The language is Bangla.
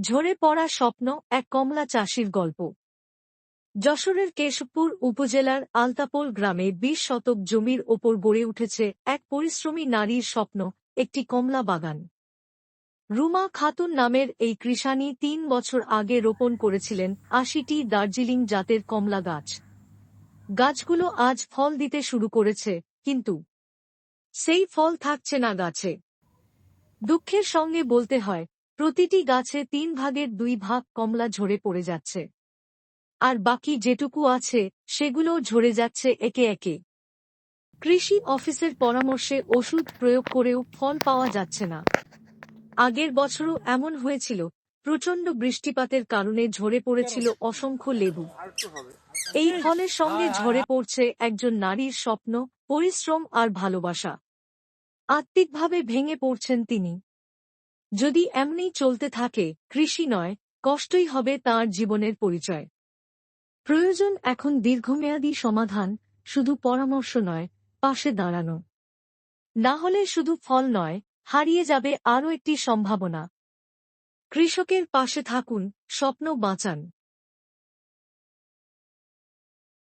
ঝরে পড়া স্বপ্ন, এক কমলা চাষির গল্প। যশোরের কেশবপুর উপজেলার আলতাপোল গ্রামে ২০ শতক জমির ওপর গড়ে উঠেছে এক পরিশ্রমী নারীর স্বপ্ন, একটি কমলা বাগান। রুমা খাতুন নামের এই কৃষানী ৩ বছর আগে রোপণ করেছিলেন ৮০টি দার্জিলিং জাতের কমলা গাছ। গাছগুলো আজ ফল দিতে শুরু করেছে, কিন্তু সেই ফল থাকছে না গাছে। দুঃখের সঙ্গে বলতে হয়, প্রতিটি গাছে ৩ ভাগের ২ ভাগ কমলা ঝরে পড়ে যাচ্ছে। আর বাকি যেটুকু আছে সেগুলোও ঝরে যাচ্ছে একে একে। কৃষি অফিসের পরামর্শে ওষুধ প্রয়োগ করেও ফল পাওয়া যাচ্ছে না। আগের বছরও এমন হয়েছিল, প্রচণ্ড বৃষ্টিপাতের কারণে ঝরে পড়েছিল অসংখ্য লেবু। এই ফলের সঙ্গে ঝরে পড়ছে একজন নারীর স্বপ্ন, পরিশ্রম আর ভালোবাসা। আত্মিকভাবে ভেঙে পড়ছেন তিনি। যদি এমনি চলতে থাকে, কৃষি নয়, কষ্টই হবে তাঁর জীবনের পরিচয়। প্রয়োজন এখন দীর্ঘমেয়াদী সমাধান, শুধু পরামর্শ নয়, পাশে দাঁড়ানো। না হলে শুধু ফল নয়, হারিয়ে যাবে আরও একটি সম্ভাবনা। কৃষকের পাশে থাকুন, স্বপ্ন বাঁচান।